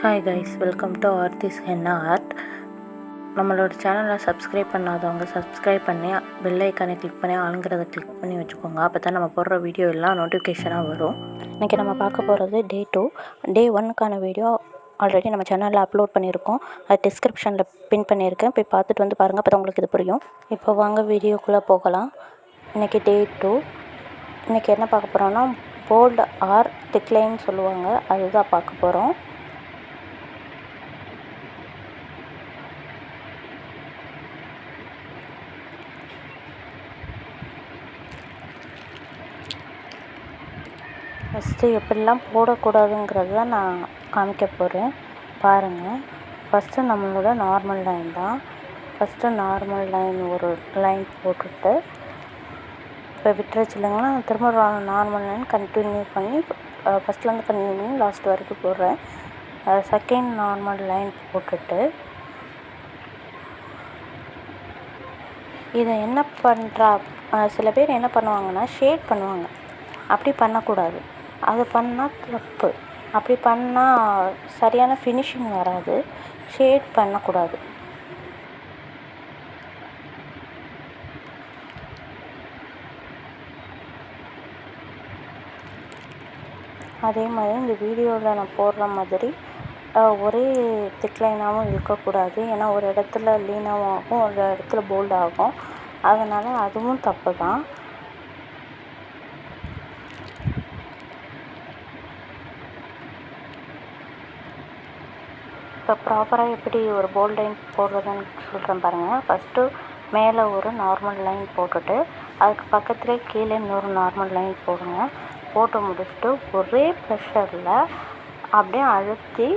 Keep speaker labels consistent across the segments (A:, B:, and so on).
A: Hi guys, welcome to Aarthi's henna art. நம்மளோட சேனலை subscribe பண்ணாதவங்க சப்ஸ்கிரைப் பண்ணி பெல் ஐக்கானை கிளிக் பண்ணி ஆளுங்கிறத கிளிக் பண்ணி வச்சுக்கோங்க. அப்போ தான் நம்ம போடுற வீடியோ எல்லாம் நோட்டிஃபிகேஷனாக வரும். இன்றைக்கி நம்ம பார்க்க போகிறது டே 2. டே 1க்கான வீடியோ ஆல்ரெடி நம்ம சேனலில் அப்லோட் பண்ணியிருக்கோம். அது டிஸ்கிரிப்ஷனில் பின் பண்ணியிருக்கேன், போய் பார்த்துட்டு வந்து பாருங்கள். அப்போ தான் உங்களுக்கு இது புரியும். இப்போ வாங்க வீடியோக்குள்ளே போகலாம். இன்றைக்கி டே 2. இன்றைக்கி என்ன பார்க்க போகிறோன்னா போல்டு ஆர் திக்லைன்னு சொல்லுவாங்க, அதுதான் பார்க்க போகிறோம். ஃபஸ்ட்டு எப்படிலாம் போடக்கூடாதுங்கிறது தான் நான் காமிக்க போகிறேன், பாருங்கள். ஃபஸ்ட்டு நம்மளோட நார்மல் லைன் தான். ஃபஸ்ட்டு நார்மல் லைன் ஒரு லைன் போட்டுட்டு இப்போ விட்டுருச்சு இல்லைங்களா, திரும்ப நார்மல் லைன் கண்டினியூ பண்ணி ஃபஸ்ட்லேருந்து கண்டினியூ பண்ணி லாஸ்ட் வரைக்கும் போடுறேன். செகண்ட் நார்மல் லைன் போட்டுட்டு இதை என்ன பண்ணுறா, சில பேர் என்ன பண்ணுவாங்கன்னா ஷேட் பண்ணுவாங்க. அப்படி பண்ணக்கூடாது, அது பண்ணால் தப்பு. அப்படி பண்ணால் சரியான ஃபினிஷிங் வராது. ஷேட் பண்ணக்கூடாது. அதே மாதிரி இந்த வீடியோவில் நான் போடுற மாதிரி ஒரே திக்லைனாகவும் இருக்கக்கூடாது. ஏன்னா ஒரு இடத்துல லீனாகவும் ஆகும், ஒரு இடத்துல போல்ட் ஆகும். அதனால் அதுவும் தப்பு தான். இப்போ ப்ராப்பராக எப்படி ஒரு போல்ட் லைன் போடுறதுன்னு சொல்கிறேன் பாருங்கள். ஃபஸ்ட்டு மேலே ஒரு நார்மல் லைன் போட்டுட்டு அதுக்கு பக்கத்துலேயே கீழே இன்னொரு நார்மல் லைன் போடுங்க. போட்டு முடிச்சுட்டு ஒரே ப்ரெஷரில் அப்படியே அழுத்தி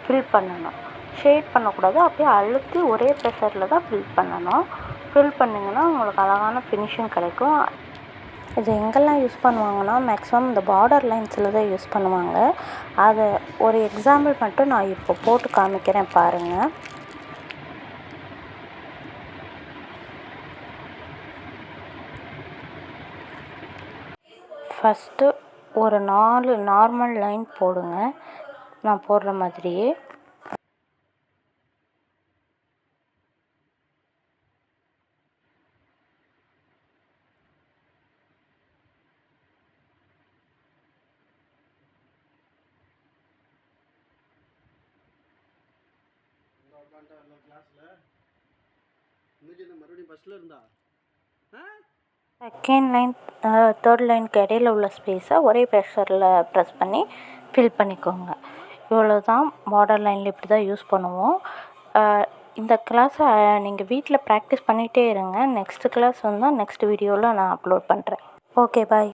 A: ஃபில் பண்ணணும். ஷேட் பண்ணக்கூடாது, அப்படியே அழுத்தி ஒரே ப்ரெஷரில் தான் ஃபில் பண்ணணும். ஃபில் பண்ணிங்கன்னா உங்களுக்கு அழகான ஃபினிஷிங் கிடைக்கும். இது எங்கெல்லாம் யூஸ் பண்ணுவாங்கன்னா மேக்ஸிமம் இந்த பார்டர் லைன்ஸில் தான் யூஸ் பண்ணுவாங்க. அதை ஒரு எக்ஸாம்பிள் மட்டும் நான் இப்போ போட்டு காமிக்கிறேன் பாருங்கள். ஃபஸ்ட்டு ஒரு 4 நார்மல் லைன் போடுங்க, நான் போடுற மாதிரியே. செகண்ட் லைன் தேர்ட் லைனுக்கு இடையில உள்ள ஸ்பேஸை ஒரே ப்ரெஷரில் ப்ரெஸ் பண்ணி ஃபில் பண்ணிக்கோங்க. இவ்வளோ தான். பார்டர் லைனில் இப்படி தான் யூஸ் பண்ணுவோம். இந்த கிளாஸை நீங்கள் வீட்டில் ப்ராக்டிஸ் பண்ணிகிட்டே இருங்க. நெக்ஸ்ட்டு கிளாஸ் வந்தால் நெக்ஸ்ட் வீடியோவில் நான் அப்லோட் பண்ணுறேன். ஓகே, பாய்.